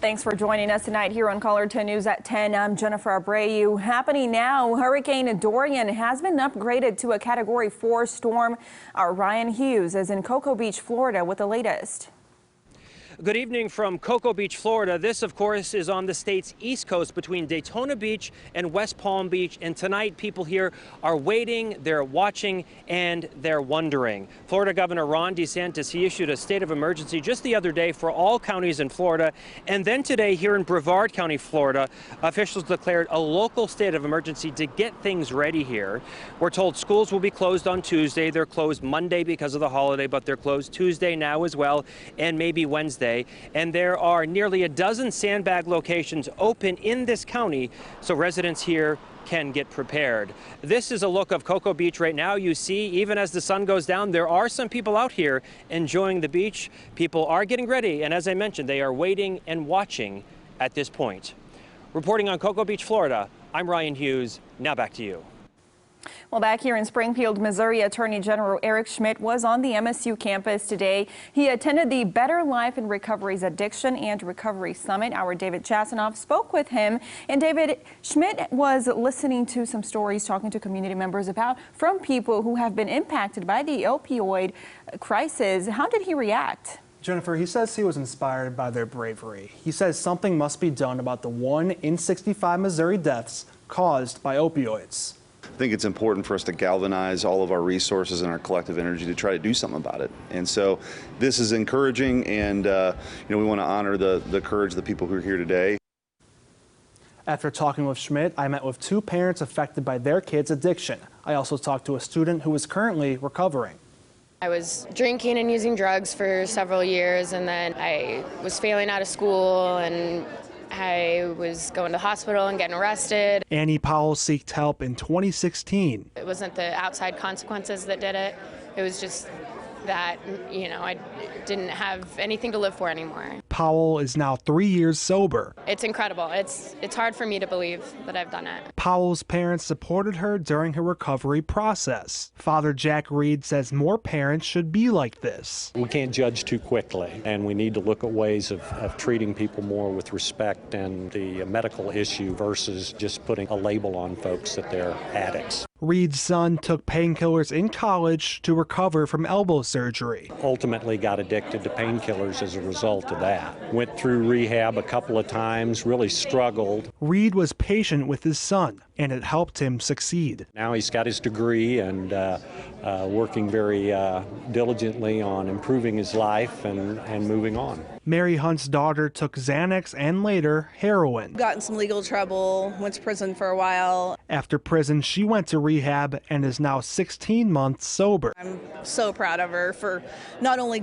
Thanks for joining us tonight here on KOLR 10 News at 10. I'm Jennifer Abreu. Happening now, Hurricane Dorian has been upgraded to a Category 4 storm. Our Ryan Hughes is in Cocoa Beach, Florida with the latest. Good evening from Cocoa Beach, Florida. This, of course, is on the state's east coast between Daytona Beach and West Palm Beach. And tonight, people here are waiting, they're watching, and they're wondering. Florida Governor Ron DeSantis, he issued a state of emergency just the other day for all counties in Florida. And then today, here in Brevard County, Florida, officials declared a local state of emergency to get things ready here. We're told schools will be closed on Tuesday. They're closed Monday because of the holiday, but they're closed Tuesday now as well, and maybe Wednesday. And there are nearly a dozen sandbag locations open in this county, so residents here can get prepared. This is a look of Cocoa Beach right now. You see, even as the sun goes down, there are some people out here enjoying the beach. People are getting ready, and as I mentioned, they are waiting and watching at this point. Reporting on Cocoa Beach, Florida, I'm Ryan Hughes. Now back to you. Well, back here in Springfield, Missouri, Attorney General Eric Schmidt was on the MSU campus today. He attended the Better Life in Recovery's Addiction and Recovery Summit. Our David Chasanoff spoke with him. And David, Schmidt was listening to some stories, talking to community members from people who have been impacted by the opioid crisis. How did he react? Jennifer, he says he was inspired by their bravery. He says something must be done about the 1 in 65 Missouri deaths caused by opioids. I think it's important for us to galvanize all of our resources and our collective energy to try to do something about it. And so this is encouraging, and we want to honor the courage of the people who are here today. After talking with Schmidt, I met with 2 parents affected by their kids' addiction. I also talked to a student who is currently recovering. I was drinking and using drugs for several years, and then I was failing out of school, and I was going to the hospital and getting arrested. Annie Powell sought help in 2016. It wasn't the outside consequences that did it. It was just that, I didn't have anything to live for anymore. Powell is now 3 years sober. It's incredible. It's hard for me to believe that I've done it. Powell's parents supported her during her recovery process. Father Jack Reed says more parents should be like this. We can't judge too quickly, and we need to look at ways of treating people more with respect and the medical issue versus just putting a label on folks that they're addicts. Reed's son took painkillers in college to recover from elbow surgery. Ultimately got addicted to painkillers as a result of that. Went through rehab a couple of times, really struggled. Reed was patient with his son, and it helped him succeed. Now he's got his degree and working very diligently on improving his life and moving on. Mary Hunt's daughter took Xanax and later heroin. Got in some legal trouble, went to prison for a while. After prison, she went to rehab and is now 16 months sober. I'm so proud of her for not only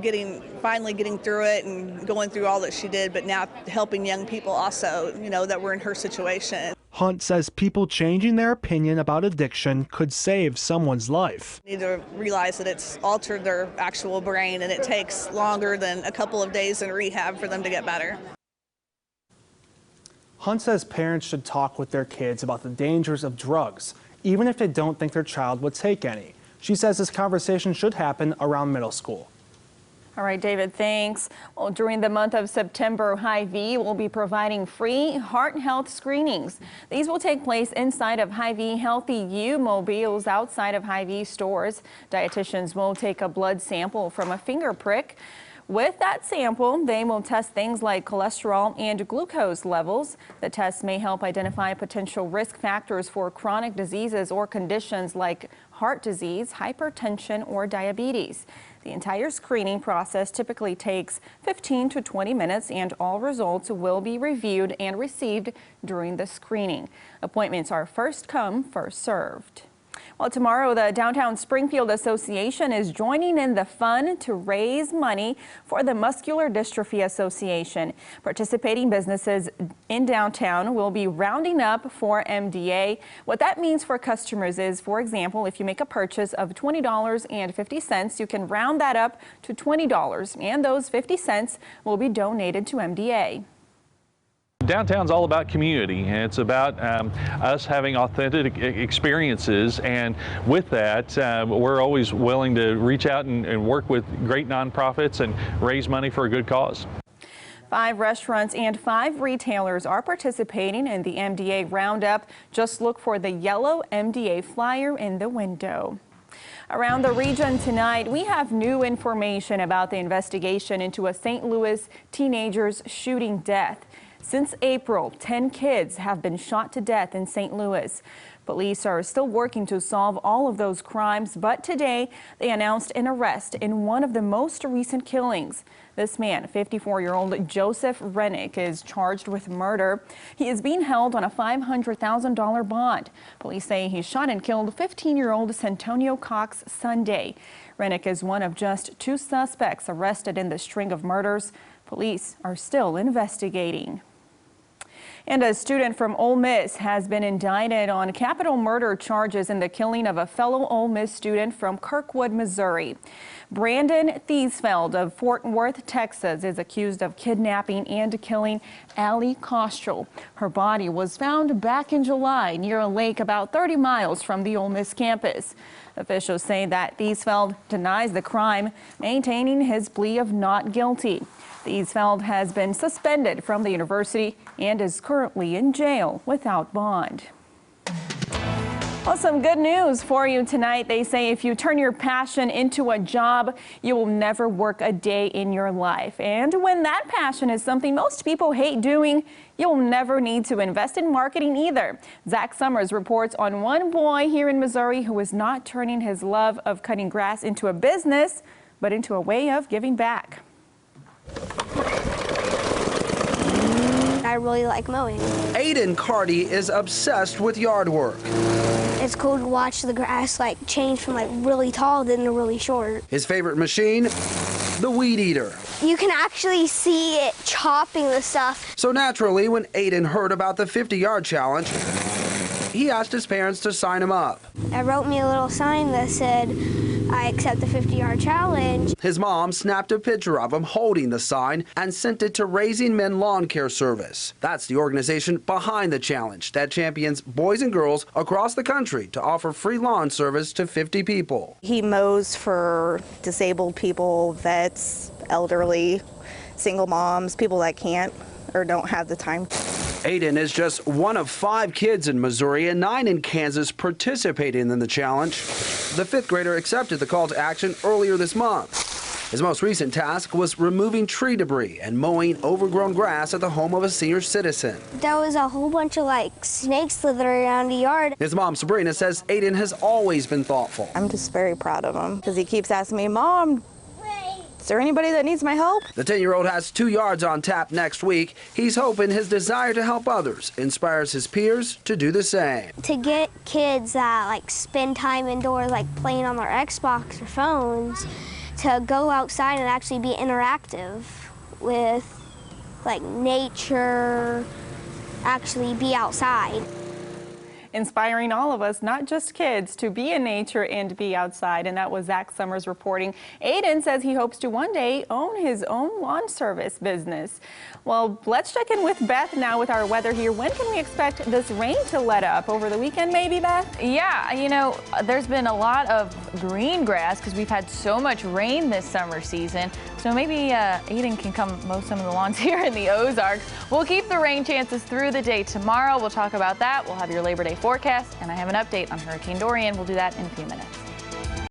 finally getting through it and going through all that she did, but now helping young people also, that were in her situation. Hunt says people changing their opinion about addiction could save someone's life. They need to realize that it's altered their actual brain, and it takes longer than a couple of days in rehab for them to get better. Hunt says parents should talk with their kids about the dangers of drugs, even if they don't think their child would take any. She says this conversation should happen around middle school. All right, David, thanks. Well, during the month of September, Hy-Vee will be providing free heart health screenings. These will take place inside of Hy-Vee Healthy You mobiles outside of Hy-Vee stores. Dietitians will take a blood sample from a finger prick. With that sample, they will test things like cholesterol and glucose levels. The tests may help identify potential risk factors for chronic diseases or conditions like heart disease, hypertension, or diabetes. The entire screening process typically takes 15 to 20 minutes, and all results will be reviewed and received during the screening. Appointments are first come, first served. Well, tomorrow, the Downtown Springfield Association is joining in the fun to raise money for the Muscular Dystrophy Association. Participating businesses in downtown will be rounding up for MDA. What that means for customers is, for example, if you make a purchase of $20.50, you can round that up to $20, and those 50 cents will be donated to MDA. Downtown's all about community, and it's about us having authentic experiences, and with that we're always willing to reach out and work with great nonprofits and raise money for a good cause. 5 restaurants and 5 retailers are participating in the MDA Roundup. Just look for the yellow MDA flyer in the window. Around the region tonight, we have new information about the investigation into a St. Louis teenager's shooting death. Since April, 10 kids have been shot to death in St. Louis. Police are still working to solve all of those crimes, but today they announced an arrest in one of the most recent killings. This man, 54-year-old Joseph Rennick, is charged with murder. He is being held on a $500,000 bond. Police say he shot and killed 15-year-old Santonio Cox Sunday. Rennick is one of just 2 suspects arrested in the string of murders. Police are still investigating. And a student from Ole Miss has been indicted on capital murder charges in the killing of a fellow Ole Miss student from Kirkwood, Missouri. Brandon Thiesfeld of Fort Worth, Texas, is accused of kidnapping and killing Allie Kostrel. Her body was found back in July near a lake about 30 miles from the Ole Miss campus. Officials say that Thiesfeld denies the crime, maintaining his plea of not guilty. Thiesfeld has been suspended from the university and is currently in jail without bond. Well, some good news for you tonight. They say if you turn your passion into a job, you will never work a day in your life. And when that passion is something most people hate doing, you'll never need to invest in marketing either. Zach Summers reports on one boy here in Missouri who is not turning his love of cutting grass into a business, but into a way of giving back. I really like mowing. Aiden Carty is obsessed with yard work. It's cool to watch the grass change from really tall to really short. His favorite machine, the weed eater. You can actually see it chopping the stuff. So naturally, when Aiden heard about the 50-yard challenge, he asked his parents to sign him up. I wrote me a little sign that said, I accept the 50-yard challenge. His mom snapped a picture of him holding the sign and sent it to Raising Men Lawn Care Service. That's the organization behind the challenge that champions boys and girls across the country to offer free lawn service to 50 people. He mows for disabled people, vets, elderly, single moms, people that can't or don't have the time. Aiden is just one of 5 kids in Missouri and 9 in Kansas participating in the challenge. The 5th grader accepted the call to action earlier this month. His most recent task was removing tree debris and mowing overgrown grass at the home of a senior citizen. There was a whole bunch of snakes slithering around the yard. His mom, Sabrina, says Aiden has always been thoughtful. I'm just very proud of him because he keeps asking me, Mom, is there anybody that needs my help? The 10-year-old has 2 yards on tap next week. He's hoping his desire to help others inspires his peers to do the same. To get kids that spend time indoors playing on their Xbox or phones, to go outside and actually be interactive with nature, actually be outside. Inspiring all of us, not just kids, to be in nature and be outside. And that was Zach Summers reporting. Aiden says he hopes to one day own his own lawn service business. Well, let's check in with Beth now with our weather here. When can we expect this rain to let up? Over the weekend, maybe, Beth? Yeah, there's been a lot of green grass because we've had so much rain this summer season. So maybe Aiden can come mow some of the lawns here in the Ozarks. We'll keep the rain chances through the day tomorrow. We'll talk about that. We'll have your Labor Day forecast, and I have an update on Hurricane Dorian. We'll do that in a few minutes.